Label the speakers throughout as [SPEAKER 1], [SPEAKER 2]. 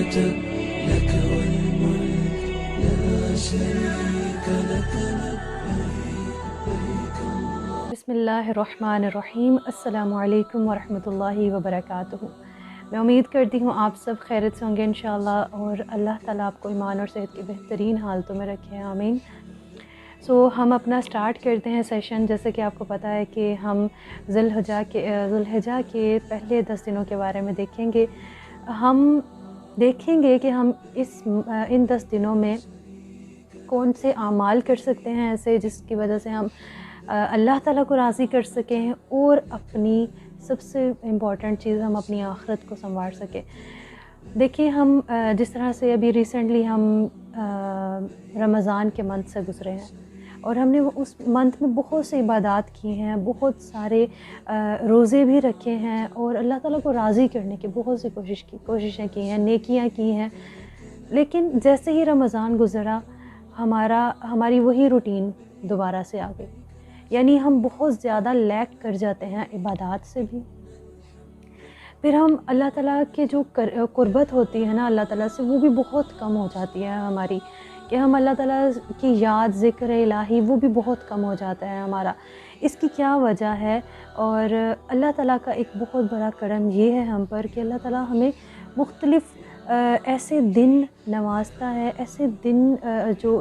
[SPEAKER 1] أنت لك والملك لا شريك لك لبيك
[SPEAKER 2] بسم اللہ الرحمن الرحیم۔ السلام علیکم ورحمۃ اللہ وبرکاتہ۔ میں امید کرتی ہوں آپ سب خیریت سے ہوں گے انشاءاللہ، اور اللہ تعالیٰ آپ کو ایمان اور صحت کی بہترین حالتوں میں رکھے، آمین۔ ہم اپنا سٹارٹ کرتے ہیں سیشن۔ جیسے کہ آپ کو پتہ ہے کہ ہم ذی الحجہ کے پہلے 10 دنوں کے بارے میں دیکھیں گے۔ ہم دیکھیں گے کہ ہم ان 10 دنوں میں کون سے اعمال کر سکتے ہیں ایسے جس کی وجہ سے ہم اللہ تعالیٰ کو راضی کر سکیں، اور اپنی سب سے امپورٹنٹ چیز ہم اپنی آخرت کو سنوار سکیں۔ دیکھیں، ہم جس طرح سے ابھی ریسنٹلی ہم رمضان کے منتھ سے گزرے ہیں، اور ہم نے اس منتھ میں بہت سی عبادات کی ہیں، بہت سارے روزے بھی رکھے ہیں، اور اللہ تعالیٰ کو راضی کرنے کی بہت سی کوششیں کی ہیں، نیکیاں کی ہیں۔ لیکن جیسے ہی رمضان گزرا، ہماری وہی روٹین دوبارہ سے آ گئی، یعنی ہم بہت زیادہ لیک کر جاتے ہیں عبادات سے بھی۔ پھر ہم اللہ تعالیٰ کے جو قربت ہوتی ہے نا اللہ تعالیٰ سے، وہ بھی بہت کم ہو جاتی ہے ہماری، کہ ہم اللہ تعالیٰ کی یاد، ذکر الہی، وہ بھی بہت کم ہو جاتا ہے ہمارا۔ اس کی کیا وجہ ہے؟ اور اللہ تعالیٰ کا ایک بہت بڑا کرم یہ ہے ہم پر کہ اللہ تعالیٰ ہمیں مختلف ایسے دن نوازتا ہے، ایسے دن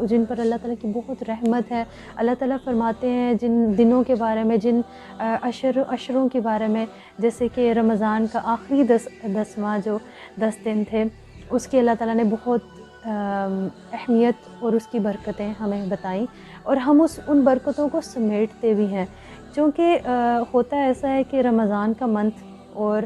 [SPEAKER 2] جن پر اللہ تعالیٰ کی بہت رحمت ہے۔ اللہ تعالیٰ فرماتے ہیں جن دنوں کے بارے میں، جن عشروں کے بارے میں، جیسے کہ رمضان کا آخری 10واں جو 10 دن تھے، اس کی اللہ تعالیٰ نے بہت اہمیت اور اس کی برکتیں ہمیں بتائیں، اور ہم ان برکتوں کو سمیٹتے بھی ہیں، کیونکہ ہوتا ایسا ہے کہ رمضان کا منتھ اور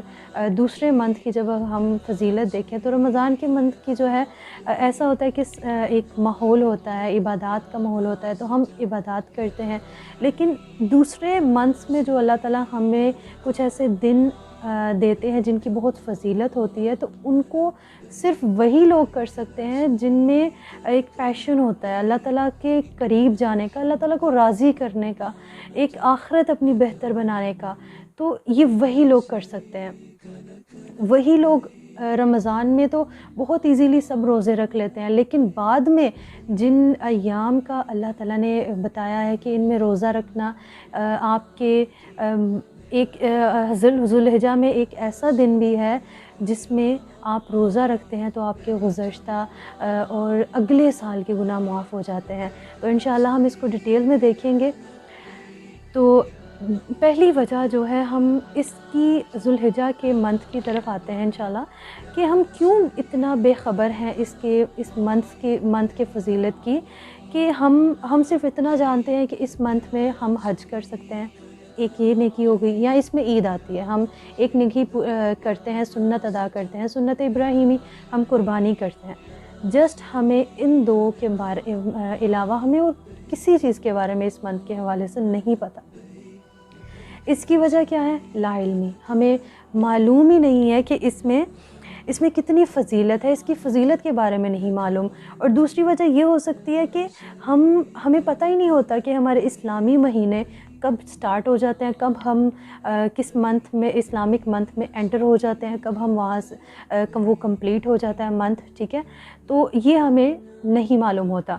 [SPEAKER 2] دوسرے منتھ کی جب ہم فضیلت دیکھیں تو رمضان کے منتھ کی جو ہے ایسا ہوتا ہے کہ ایک ماحول ہوتا ہے، عبادات کا ماحول ہوتا ہے، تو ہم عبادات کرتے ہیں۔ لیکن دوسرے منتھس میں جو اللہ تعالیٰ ہمیں کچھ ایسے دن دیتے ہیں جن کی بہت فضیلت ہوتی ہے، تو ان کو صرف وہی لوگ کر سکتے ہیں جن میں ایک پیشن ہوتا ہے اللہ تعالیٰ کے قریب جانے کا، اللہ تعالیٰ کو راضی کرنے کا، ایک آخرت اپنی بہتر بنانے کا۔ تو یہ وہی لوگ کر سکتے ہیں۔ وہی لوگ رمضان میں تو بہت ایزیلی سب روزے رکھ لیتے ہیں، لیکن بعد میں جن ایام کا اللہ تعالیٰ نے بتایا ہے کہ ان میں روزہ رکھنا، آپ کے ایک ذی الحجہ میں ایک ایسا دن بھی ہے جس میں آپ روزہ رکھتے ہیں تو آپ کے گزشتہ اور اگلے سال کے گناہ معاف ہو جاتے ہیں۔ تو انشاءاللہ ہم اس کو ڈیٹیل میں دیکھیں گے۔ تو پہلی وجہ جو ہے، ہم اس کی ذی الحجہ کے منتھ کی طرف آتے ہیں انشاءاللہ، کہ ہم کیوں اتنا بے خبر ہیں اس منتھ کے فضیلت کی، کہ ہم صرف اتنا جانتے ہیں کہ اس منتھ میں ہم حج کر سکتے ہیں، ایک یہ نیکی ہو گئی، یا اس میں عید آتی ہے، ہم ایک نیکی کرتے ہیں، سنت ادا کرتے ہیں، سنت ابراہیمی، ہم قربانی کرتے ہیں۔ جسٹ ہمیں ان دو کے علاوہ ہمیں اور کسی چیز کے بارے میں اس منتھ کے حوالے سے نہیں پتہ۔ اس کی وجہ کیا ہے؟ لا علمی، ہمیں معلوم ہی نہیں ہے کہ اس میں کتنی فضیلت ہے، اس کی فضیلت کے بارے میں نہیں معلوم۔ اور دوسری وجہ یہ ہو سکتی ہے کہ ہمیں پتہ ہی نہیں ہوتا کہ ہمارے اسلامی مہینے کب سٹارٹ ہو جاتے ہیں، کب ہم کس منتھ میں، اسلامک منتھ میں انٹر ہو جاتے ہیں، کب ہم وہاں سے وہ کمپلیٹ ہو جاتا ہے منتھ، ٹھیک ہے؟ تو یہ ہمیں نہیں معلوم ہوتا۔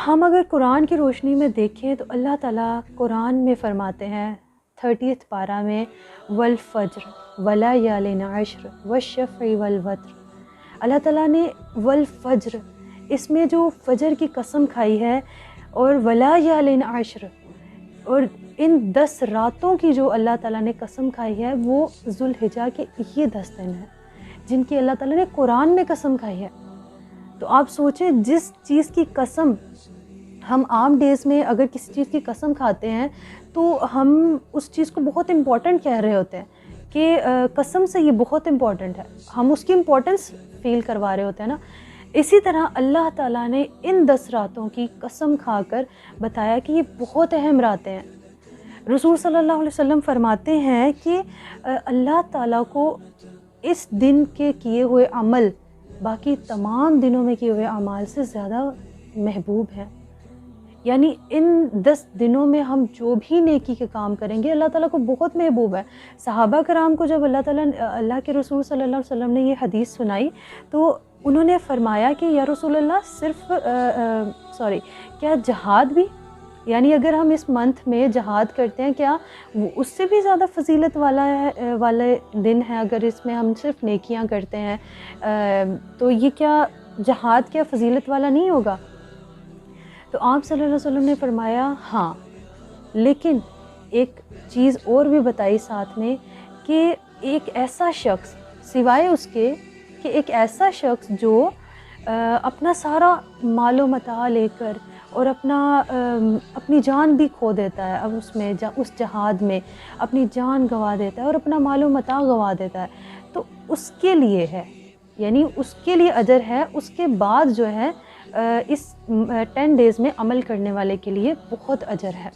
[SPEAKER 2] ہم اگر قرآن کی روشنی میں دیکھیں تو اللہ تعالیٰ قرآن میں فرماتے ہیں 30 پارہ میں، والفجر ولیال عشر والشفع والوتر۔ اللہ تعالیٰ نے والفجر، اس میں جو فجر کی قسم کھائی ہے، اور ولیال عشر، اور ان 10 راتوں کی جو اللہ تعالیٰ نے قسم کھائی ہے، وہ ذی الحجہ کے یہ 10 دن ہیں جن کی اللہ تعالیٰ نے قرآن میں قسم کھائی ہے۔ تو آپ سوچیں، جس چیز کی قسم ہم عام ڈیز میں اگر کسی چیز کی قسم کھاتے ہیں تو ہم اس چیز کو بہت امپورٹنٹ کہہ رہے ہوتے ہیں کہ قسم سے یہ بہت امپورٹنٹ ہے، ہم اس کی امپورٹنس فیل کروا رہے ہوتے ہیں نا۔ اسی طرح اللہ تعالیٰ نے ان 10 راتوں کی قسم کھا کر بتایا کہ یہ بہت اہم راتیں ہیں۔ رسول صلی اللہ علیہ وسلم فرماتے ہیں کہ اللہ تعالیٰ کو اس دن کے کیے ہوئے عمل باقی تمام دنوں میں کیے ہوئے اعمال سے زیادہ محبوب ہیں۔ یعنی ان 10 دنوں میں ہم جو بھی نیکی کے کام کریں گے اللہ تعالیٰ کو بہت محبوب ہے۔ صحابہ کرام کو جب اللہ کے رسول صلی اللہ علیہ وسلم نے یہ حدیث سنائی تو انہوں نے فرمایا کہ یا رسول اللہ صرف کیا جہاد بھی، یعنی اگر ہم اس منتھ میں جہاد کرتے ہیں کیا وہ اس سے بھی زیادہ فضیلت والے دن ہے؟ اگر اس میں ہم صرف نیکیاں کرتے ہیں تو یہ کیا جہاد کیا فضیلت والا نہیں ہوگا؟ تو آپ صلی اللہ علیہ وسلم نے فرمایا ہاں، لیکن ایک چیز اور بھی بتائی ساتھ میں کہ ایک ایسا شخص سوائے اس کے کہ ایک ایسا شخص جو اپنا سارا مال و متاع لے کر اور اپنی جان بھی کھو دیتا ہے، اب اس جہاد میں اپنی جان گنوا دیتا ہے اور اپنا مال و متاع گنوا دیتا ہے، تو اس کے لیے ہے، یعنی اس کے لیے اجر ہے۔ اس کے بعد جو ہے اس 10 ڈیز میں عمل کرنے والے کے لیے بہت اجر ہے۔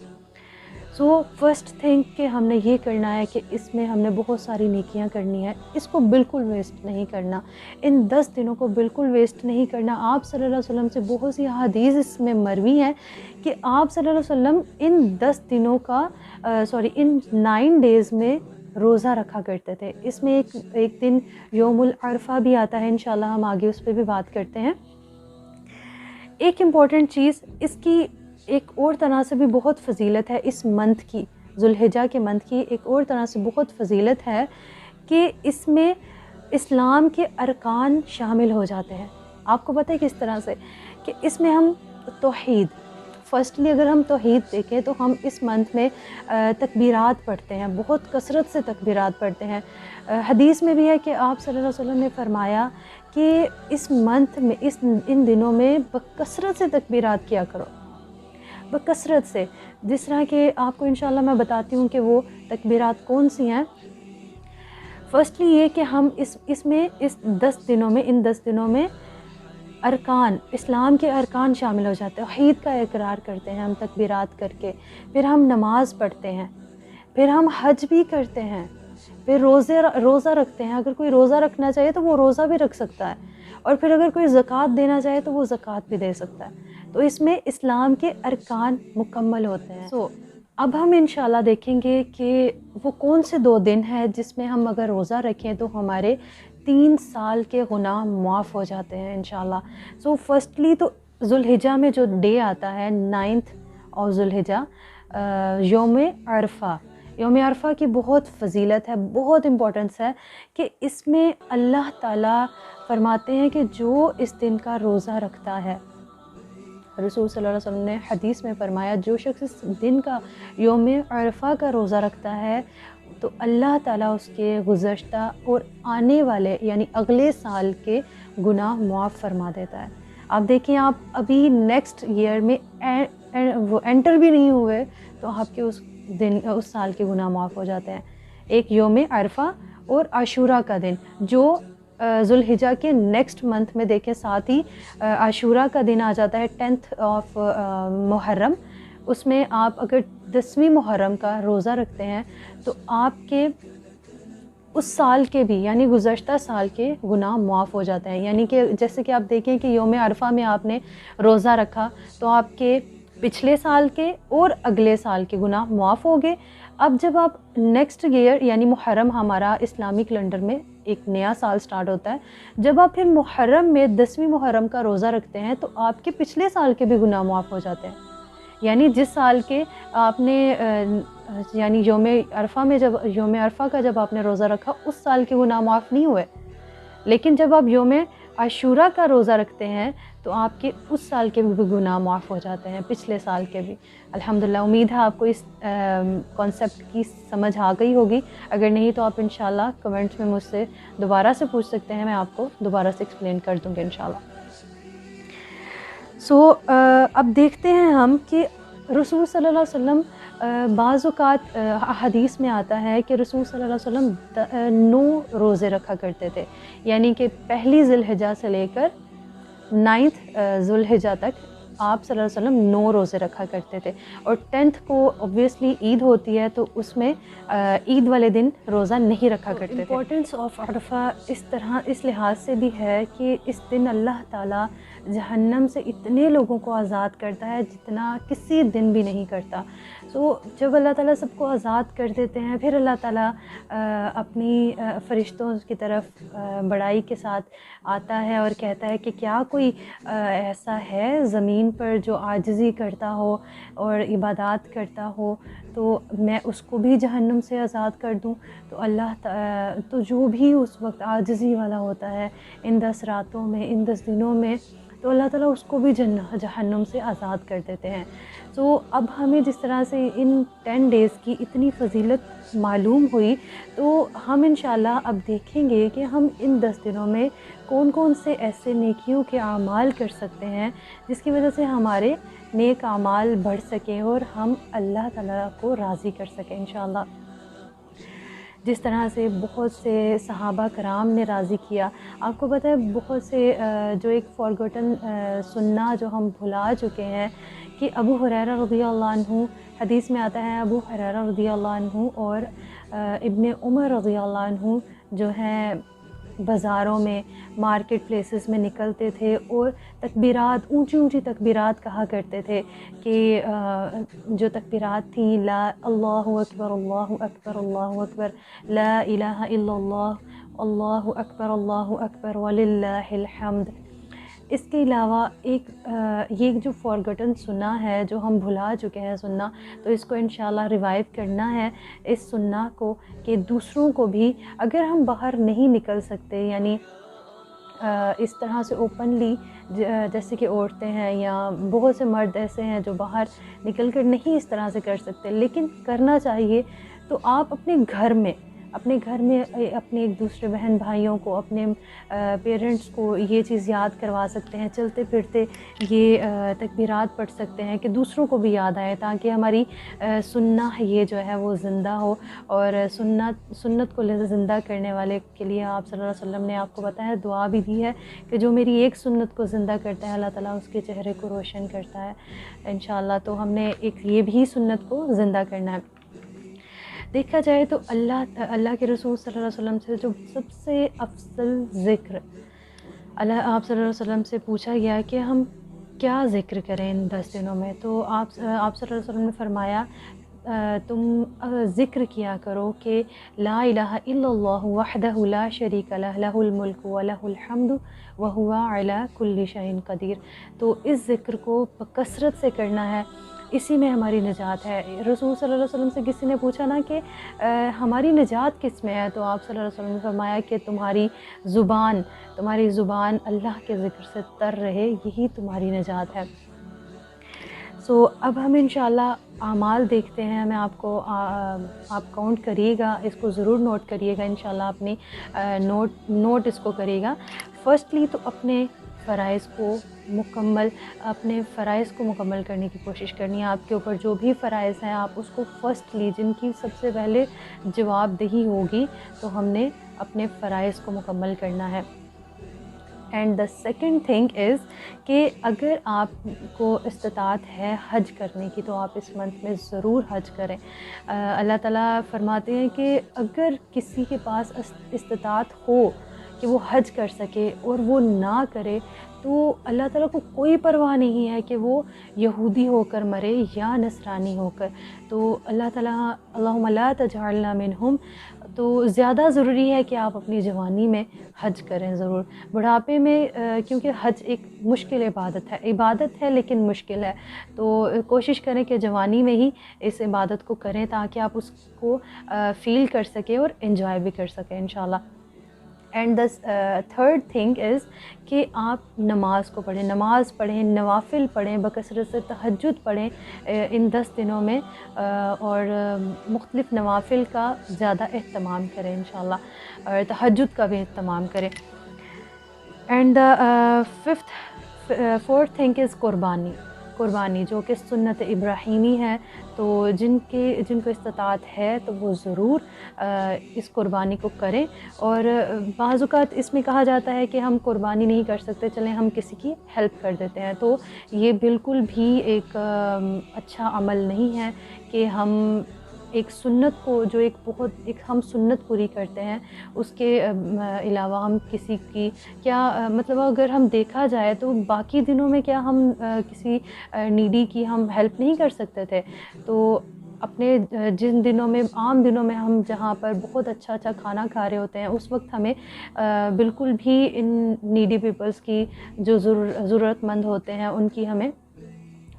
[SPEAKER 2] سو فرسٹ تھنگ کہ ہم نے یہ کرنا ہے کہ اس میں ہم نے بہت ساری نیکیاں کرنی ہے، اس کو بالکل ویسٹ نہیں کرنا، ان 10 دنوں کو بالکل ویسٹ نہیں کرنا۔ آپ صلی اللہ علیہ وسلم سے بہت سی احادیث اس میں مروی ہیں کہ آپ صلی اللہ علیہ وسلم ان 10 دنوں کا ان 9 ڈیز میں روزہ رکھا کرتے تھے۔ اس میں ایک دن یوم العرفہ بھی آتا ہے، انشاءاللہ ہم آگے اس پہ بھی بات کرتے ہیں۔ ایک امپورٹنٹ چیز اس کی ایک اور طرح سے بھی بہت فضیلت ہے، اس منتھ کی، ذوالحجہ کے منتھ کی ایک اور طرح سے بہت فضیلت ہے کہ اس میں اسلام کے ارکان شامل ہو جاتے ہیں۔ آپ کو پتہ ہے کس طرح سے کہ اس میں ہم توحید، فرسٹلی اگر ہم توحید دیکھیں تو ہم اس منتھ میں تکبیرات پڑھتے ہیں، بہت کثرت سے تکبیرات پڑھتے ہیں۔ حدیث میں بھی ہے کہ آپ صلی اللہ علیہ وسلم نے فرمایا کہ اس منتھ میں ان دنوں میں بکثرت سے تکبیرات کیا کرو، بکثرت سے، جس طرح کہ آپ کو انشاءاللہ میں بتاتی ہوں کہ وہ تکبیرات کون سی ہیں۔ فرسٹلی یہ کہ ہم اس 10 دنوں میں ارکان، اسلام کے ارکان شامل ہو جاتے ہیں، توحید کا اقرار کرتے ہیں ہم تکبیرات کر کے، پھر ہم نماز پڑھتے ہیں، پھر ہم حج بھی کرتے ہیں، پھر روزہ رکھتے ہیں۔ اگر کوئی روزہ رکھنا چاہے تو وہ روزہ بھی رکھ سکتا ہے، اور پھر اگر کوئی زکوٰۃ دینا چاہے تو وہ زکوٰۃ بھی دے سکتا ہے۔ تو اس میں اسلام کے ارکان مکمل ہوتے ہیں۔ اب ہم انشاءاللہ دیکھیں گے کہ وہ کون سے 2 دن ہیں جس میں ہم اگر روزہ رکھیں تو ہمارے 3 سال کے گناہ معاف ہو جاتے ہیں انشاءاللہ۔ فرسٹلی تو ذوالحجہ میں جو ڈے آتا ہے 9 ذوالحجہ، یوم عرفہ، یوم عرفہ کی بہت فضیلت ہے، بہت امپورٹنس ہے کہ اس میں اللہ تعالیٰ فرماتے ہیں کہ جو اس دن کا روزہ رکھتا ہے، رسول صلی اللہ علیہ وسلم نے حدیث میں فرمایا جو شخص اس دن کا یوم عرفہ کا روزہ رکھتا ہے تو اللہ تعالیٰ اس کے گزشتہ اور آنے والے یعنی اگلے سال کے گناہ معاف فرما دیتا ہے۔ آپ دیکھیں، آپ ابھی نیکسٹ ایئر میں وہ انٹر بھی نہیں ہوئے تو آپ کے اس سال کے گناہ معاف ہو جاتے ہیں۔ ایک یوم عرفہ اور عاشورہ کا دن جو ذوالحجہ کے نیکسٹ منتھ میں دیکھیں، ساتھ ہی عاشورہ کا دن آ جاتا ہے 10 محرم۔ اس میں آپ اگر 10ویں محرم کا روزہ رکھتے ہیں تو آپ کے اس سال کے بھی یعنی گزشتہ سال کے گناہ معاف ہو جاتے ہیں۔ یعنی کہ جیسے کہ آپ دیکھیں کہ یوم عرفہ میں آپ نے روزہ رکھا تو آپ کے پچھلے سال کے اور اگلے سال کے گناہ معاف ہو گئے۔ اب جب آپ نیکسٹ ایئر یعنی محرم، ہمارا اسلامی کیلنڈر میں ایک نیا سال سٹارٹ ہوتا ہے، جب آپ پھر محرم میں 10ویں محرم کا روزہ رکھتے ہیں تو آپ کے پچھلے سال کے بھی گناہ معاف ہو جاتے ہیں۔ یعنی جس سال کے آپ نے یعنی یوم عرفہ کا جب آپ نے روزہ رکھا اس سال کے گناہ معاف نہیں ہوئے، لیکن جب آپ یوم عاشورہ کا روزہ رکھتے ہیں تو آپ کے اس سال کے بھی گناہ معاف ہو جاتے ہیں، پچھلے سال کے بھی۔ الحمدللہ، امید ہے آپ کو اس کانسیپٹ کی سمجھ آ گئی ہوگی، اگر نہیں تو آپ انشاءاللہ کمنٹس میں مجھ سے دوبارہ سے پوچھ سکتے ہیں، میں آپ کو دوبارہ سے ایکسپلین کر دوں گی انشاءاللہ۔ اب دیکھتے ہیں ہم کہ رسول صلی اللہ علیہ وسلم بعض اوقات حدیث میں آتا ہے کہ رسول صلی اللہ علیہ وسلم 9 روزے رکھا کرتے تھے، یعنی کہ پہلی ذوالحجہ سے لے کر 9 ذوالحجہ تک آپ صلی اللہ علیہ وسلم 9 روزے رکھا کرتے تھے، اور 10th کو obviously عید ہوتی ہے تو اس میں عید والے دن روزہ نہیں رکھا کرتے تھے۔ امپورٹنس آف عرفہ اس لحاظ سے بھی ہے کہ اس دن اللہ تعالیٰ جہنم سے اتنے لوگوں کو آزاد کرتا ہے جتنا کسی دن بھی نہیں کرتا۔ جب اللہ تعالیٰ سب کو آزاد کر دیتے ہیں، پھر اللہ تعالیٰ اپنی فرشتوں کی طرف بڑائی کے ساتھ آتا ہے اور کہتا ہے کہ کیا کوئی ایسا ہے زمین پر جو عاجزی کرتا ہو اور عبادات کرتا ہو تو میں اس کو بھی جہنم سے آزاد کر دوں۔ تو جو بھی اس وقت عاجزی والا ہوتا ہے ان 10 راتوں میں، ان 10 دنوں میں، تو اللہ تعالیٰ اس کو بھی جہنم سے آزاد کر دیتے ہیں۔ اب ہمیں جس طرح سے ان 10 ڈیز کی اتنی فضیلت معلوم ہوئی، تو ہم انشاءاللہ اب دیکھیں گے کہ ہم ان 10 دنوں میں کون کون سے ایسے نیکیوں کے اعمال کر سکتے ہیں جس کی وجہ سے ہمارے نیک اعمال بڑھ سکیں اور ہم اللہ تعالیٰ کو راضی کر سکیں انشاءاللہ۔ جس طرح سے بہت سے صحابہ کرام نے راضی کیا، آپ کو پتہ ہے بہت سے جو ایک فارگوٹن سننا جو ہم بھلا چکے ہیں، کہ ابو ہریرہ رضی اللہ عنہ، حدیث میں آتا ہے ابو ہریرہ رضی اللہ عنہ اور ابن عمر رضی اللہ عنہ جو ہیں بازاروں میں، مارکیٹ پلیسز میں نکلتے تھے اور تکبیرات، اونچی اونچی تکبیرات کہا کرتے تھے، کہ جو تکبیرات تھیں اللہ اکبر اللہ اکبر اللہ اکبر، لا الہ الا اللہ اکبر وللہ الحمد۔ اس کے علاوہ یہ جو فارگٹن سننا ہے، جو ہم بھلا چکے ہیں سننا، تو اس کو انشاءاللہ ریوائیو کرنا ہے اس سننا کو، کہ دوسروں کو بھی، اگر ہم باہر نہیں نکل سکتے، یعنی اس طرح سے اوپنلی جیسے کہ عورتیں ہیں یا بہت سے مرد ایسے ہیں جو باہر نکل کر نہیں اس طرح سے کر سکتے، لیکن کرنا چاہیے، تو آپ اپنے گھر میں اپنے ایک دوسرے بہن بھائیوں کو، اپنے پیرنٹس کو یہ چیز یاد کروا سکتے ہیں، چلتے پھرتے یہ تکبیرات پڑھ سکتے ہیں کہ دوسروں کو بھی یاد آئے، تاکہ ہماری سننا یہ جو ہے وہ زندہ ہو، اور سنت کو زندہ کرنے والے کے لیے آپ صلی اللہ علیہ وسلم نے آپ کو بتایا، دعا بھی دی ہے کہ جو میری ایک سنت کو زندہ کرتا ہے اللہ تعالیٰ اس کے چہرے کو روشن کرتا ہے انشاءاللہ۔ تو ہم نے ایک یہ بھی سنت کو زندہ کرنا ہے۔ دیکھا جائے تو اللہ کے رسول صلی اللہ علیہ وسلم سے جو سب سے افضل ذکر آپ صلی اللہ علیہ وسلم سے پوچھا گیا کہ ہم کیا ذکر کریں ان 10 دنوں میں، تو آپ صلی اللہ علیہ وسلم نے فرمایا تم ذکر کیا کرو کہ لا الہ الا اللہ وحدہ لا شریک لہ لہ الملک ولہ الحمد وہو علی کل شیء قدیر۔ تو اس ذکر کو کثرت سے کرنا ہے، اسی میں ہماری نجات ہے۔ رسول صلی اللہ علیہ وسلم سے کسی نے پوچھا نا کہ ہماری نجات کس میں ہے، تو آپ صلی اللہ علیہ وسلم نے فرمایا کہ تمہاری زبان اللہ کے ذکر سے تر رہے، یہی تمہاری نجات ہے۔ اب ہم انشاءاللہ اعمال دیکھتے ہیں، میں آپ کاؤنٹ کریے گا، اس کو ضرور نوٹ کریے گا انشاءاللہ، اپنی نوٹ اس کو کرے گا۔ فرسٹلی تو اپنے فرائض کو مکمل کرنے کی کوشش کرنی ہے۔ آپ کے اوپر جو بھی فرائض ہیں، آپ اس کو فرسٹلی، جن کی سب سے پہلے جواب دہی ہوگی، تو ہم نے اپنے فرائض کو مکمل کرنا ہے۔ And the second thing is کہ اگر آپ کو استطاعت ہے حج کرنے کی، تو آپ اس منتھ میں ضرور حج کریں۔ اللہ تعالیٰ فرماتے ہیں کہ اگر کسی کے پاس استطاعت ہو کہ وہ حج کر سکے اور وہ نہ کرے، تو اللہ تعالیٰ کو کوئی پرواہ نہیں ہے کہ وہ یہودی ہو کر مرے یا نصرانی ہو کر۔ تو اللہ تعالیٰ اللہم لا تجعلنا منہم، تو زیادہ ضروری ہے کہ آپ اپنی جوانی میں حج کریں ضرور۔ بڑھاپے میں کیونکہ حج ایک مشکل عبادت ہے لیکن مشکل ہے، تو کوشش کریں کہ جوانی میں ہی اس عبادت کو کریں، تاکہ آپ اس کو فیل کر سکیں اور انجوائے بھی کر سکیں انشاءاللہ۔ And the third thing is کہ آپ نماز پڑھیں، نوافل پڑھیں، بکثرت سے تہجد پڑھیں ان 10 دنوں میں، اور مختلف نوافل کا زیادہ اہتمام کریں انشاءاللہ، اور تہجد کا بھی اہتمام کریں۔ And the fourth thing is قربانی جو کہ سنت ابراہیمی ہے، تو جن کو استطاعت ہے تو وہ ضرور اس قربانی کو کریں. اور بعض اوقات اس میں کہا جاتا ہے کہ ہم قربانی نہیں کر سکتے، چلیں ہم کسی کی ہیلپ کر دیتے ہیں. تو یہ بالکل بھی ایک اچھا عمل نہیں ہے کہ ہم ایک سنت کو جو ہم سنت پوری کرتے ہیں، اس کے علاوہ ہم کسی کی کیا مطلب اگر ہم دیکھا جائے تو باقی دنوں میں کیا ہم کسی نیڈی کی ہم ہیلپ نہیں کر سکتے تھے؟ تو اپنے جن دنوں میں عام دنوں میں ہم جہاں پر بہت اچھا کھانا کھا رہے ہوتے ہیں، اس وقت ہمیں بالکل بھی ان نیڈی پیپلز کی جو ضرورت مند ہوتے ہیں ان کی ہمیں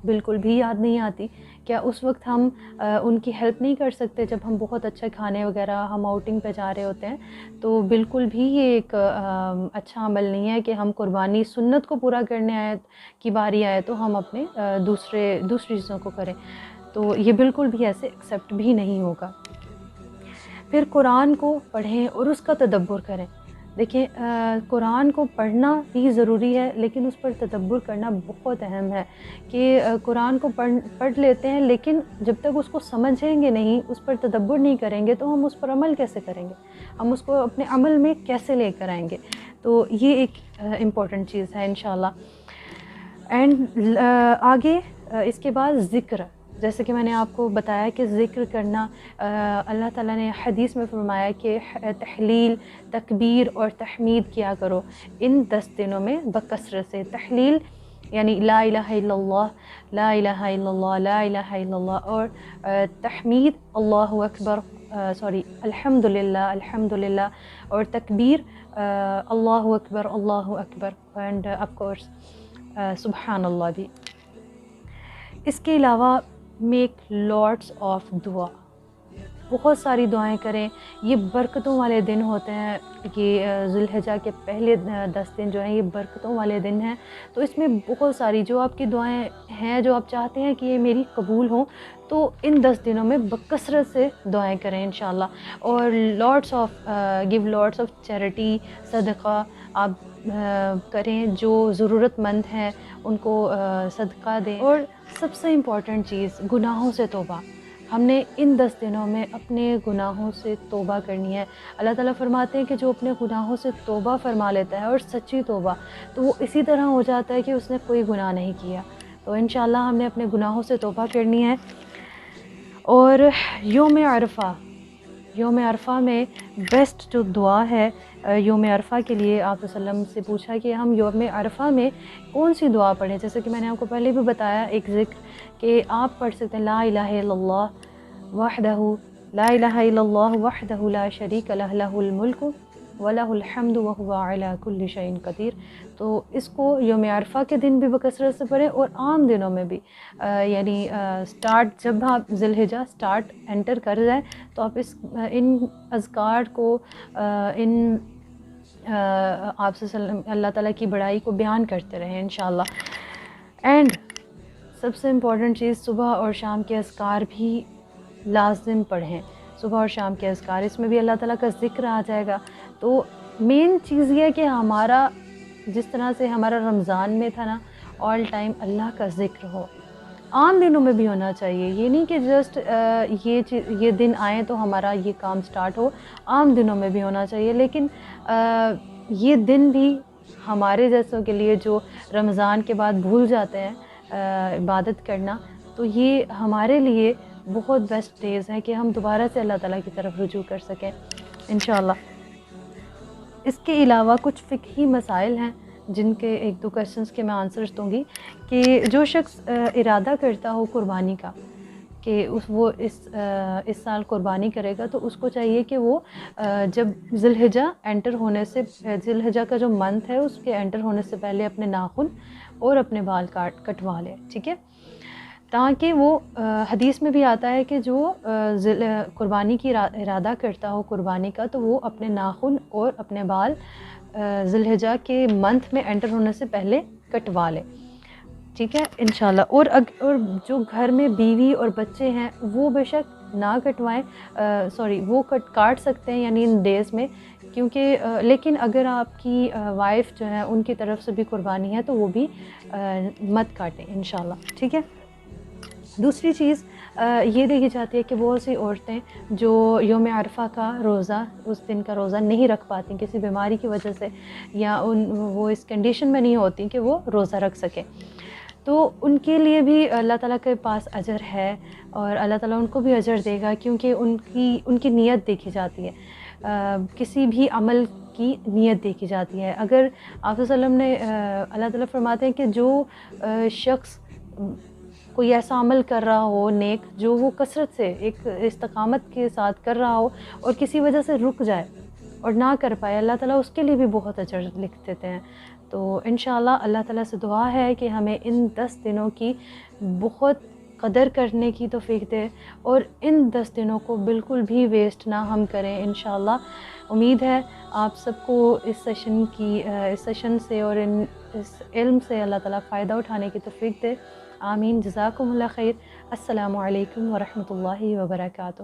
[SPEAKER 2] بالکل بھی یاد نہیں آتی. کیا اس وقت ہم ان کی ہیلپ نہیں کر سکتے جب ہم بہت اچھے کھانے وغیرہ ہم آؤٹنگ پہ جا رہے ہوتے ہیں؟ تو بالکل بھی یہ ایک اچھا عمل نہیں ہے کہ ہم قربانی سنت کو پورا کرنے کی باری آئے تو ہم اپنے دوسری چیزوں کو کریں. تو یہ بالکل بھی ایسے ایکسیپٹ بھی نہیں ہوگا. پھر قرآن کو پڑھیں اور اس کا تدبر کریں. دیکھیں قرآن کو پڑھنا بھی ضروری ہے، لیکن اس پر تدبر کرنا بہت اہم ہے کہ قرآن کو پڑھ لیتے ہیں، لیکن جب تک اس کو سمجھیں گے نہیں، اس پر تدبر نہیں کریں گے تو ہم اس پر عمل کیسے کریں گے؟ ہم اس کو اپنے عمل میں کیسے لے کر آئیں گے؟ تو یہ ایک امپورٹنٹ چیز ہے انشاءاللہ. اینڈ آگے اس کے بعد ذکر، جیسے کہ میں نے آپ کو بتایا کہ ذکر کرنا، اللہ تعالیٰ نے حدیث میں فرمایا کہ تحلیل، تکبیر اور تحمید کیا کرو ان 10 دنوں میں بکثرت سے. تحلیل یعنی لا الہ الا اللہ، لا الہ الا اللہ، لا الہ الا اللہ، اور تحمید اللہ اکبر، الحمدللہ الحمدللہ، اور تکبیر اللہ اکبر اللہ اکبر، اینڈ آف کورس سبحان اللہ بھی. اس کے علاوہ میک لاٹس آف دعا، بہت ساری دعائیں کریں. یہ برکتوں والے دن ہوتے ہیں، یہ ذی الحجہ کے پہلے 10 دن جو ہیں یہ برکتوں والے دن ہیں. تو اس میں بہت ساری جو آپ کی دعائیں ہیں، جو آپ چاہتے ہیں کہ یہ میری قبول ہوں، تو ان 10 دنوں میں بکثرت سے دعائیں کریں انشاءاللہ. اور گیو لاٹس آف چیریٹی، صدقہ آپ کریں، جو ضرورت مند ہیں ان کو صدقہ دیں. اور سب سے امپورٹنٹ چیز گناہوں سے توبہ. ہم نے ان 10 دنوں میں اپنے گناہوں سے توبہ کرنی ہے. اللہ تعالیٰ فرماتے ہیں کہ جو اپنے گناہوں سے توبہ فرما لیتا ہے، اور سچی توبہ، تو وہ اسی طرح ہو جاتا ہے کہ اس نے کوئی گناہ نہیں کیا. تو انشاءاللہ ہم نے اپنے گناہوں سے توبہ کرنی ہے. اور یوم عرفہ میں بیسٹ جو دعا ہے یوم عرفہ کے لیے، آپ صلی اللہ علیہ وسلم سے پوچھا کہ ہم یوم عرفہ میں کون سی دعا پڑھیں. جیسے کہ میں نے آپ کو پہلے بھی بتایا ایک ذکر کہ آپ پڑھ سکتے ہیں لا الہ الا اللہ وحدہ لا الہ الا اللہ وحدہ لا شریک لہ لہ الملک ولہ الحمد وہو علی کل شیء قدیر. تو اس کو یوم عرفہ کے دن بھی بکثرت سے پڑھیں اور عام دنوں میں بھی، یعنی جب آپ ذی الحجہ انٹر کر جائیں تو آپ ان اذکار کو، ان آپ سے اللہ تعالیٰ کی بڑائی کو بیان کرتے رہیں انشاءاللہ. اینڈ سب سے امپورٹنٹ چیز، صبح اور شام کے اذکار بھی لازم پڑھیں. صبح اور شام کے اذکار، اس میں بھی اللہ تعالیٰ کا ذکر آ جائے گا. تو مین چیز یہ ہے کہ ہمارا جس طرح سے ہمارا رمضان میں تھا نا، آل ٹائم اللہ کا ذکر ہو. عام دنوں میں بھی ہونا چاہیے، یہ نہیں کہ جسٹ یہ دن آئیں تو ہمارا یہ کام سٹارٹ ہو. عام دنوں میں بھی ہونا چاہیے، لیکن یہ دن بھی ہمارے جیسوں کے لیے جو رمضان کے بعد بھول جاتے ہیں عبادت کرنا، تو یہ ہمارے لیے بہت بیسٹ ڈیز ہیں کہ ہم دوبارہ سے اللہ تعالیٰ کی طرف رجوع کر سکیں انشاءاللہ. اس کے علاوہ کچھ فقہی مسائل ہیں جن کے 1-2 کویسچنس کے میں آنسرز دوں گی. کہ جو شخص ارادہ کرتا ہو قربانی کا کہ وہ اس سال قربانی کرے گا، تو اس کو چاہیے کہ وہ جب ذی الحجہ انٹر ہونے سے، ذی الحجہ کا جو منتھ ہے اس کے انٹر ہونے سے پہلے اپنے ناخن اور اپنے بال کٹوا لے، ٹھیک ہے؟ تاکہ وہ حدیث میں بھی آتا ہے کہ جو قربانی کی ارادہ کرتا ہو قربانی کا، تو وہ اپنے ناخن اور اپنے بال ذی الحجہ کے منتھ میں انٹر ہونے سے پہلے کٹوا لے، ٹھیک ہے انشاءاللہ. اور جو گھر میں بیوی اور بچے ہیں وہ بے شک نہ کٹوائیں، سوری وہ کاٹ سکتے ہیں یعنی ان ڈیز میں، کیونکہ لیکن اگر آپ کی وائف جو ہے ان کی طرف سے بھی قربانی ہے تو وہ بھی مت کاٹیں انشاءاللہ، ٹھیک ہے۔ دوسری چیز یہ دیکھی جاتی ہے کہ بہت سی عورتیں جو یوم عرفہ کا روزہ، اس دن کا روزہ نہیں رکھ پاتی کسی بیماری کی وجہ سے، یا وہ اس کنڈیشن میں نہیں ہوتی کہ وہ روزہ رکھ سکیں، تو ان کے لیے بھی اللہ تعالیٰ کے پاس اجر ہے، اور اللہ تعالیٰ ان کو بھی اجر دے گا، کیونکہ ان کی نیت دیکھی جاتی ہے، کسی بھی عمل کی نیت دیکھی جاتی ہے۔ اگر آپ صلی اللہ علیہ وسلم نے اللہ تعالیٰ فرماتے ہیں کہ جو شخص کوئی ایسا عمل کر رہا ہو نیک جو وہ کثرت سے ایک استقامت کے ساتھ کر رہا ہو اور کسی وجہ سے رک جائے اور نہ کر پائے، اللہ تعالیٰ اس کے لیے بھی بہت اجر لکھ دیتے ہیں۔ تو انشاءاللہ اللہ تعالیٰ سے دعا ہے کہ ہمیں ان 10 دنوں کی بہت قدر کرنے کی توفیق دے، اور ان 10 دنوں کو بالکل بھی ویسٹ نہ ہم کریں انشاءاللہ۔ امید ہے آپ سب کو اس سیشن سے اور اس علم سے اللہ تعالیٰ فائدہ اٹھانے کی توفیق دے، آمین۔ جزاکم اللہ خیر۔ السلام علیکم ورحمۃ اللہ وبرکاتہ۔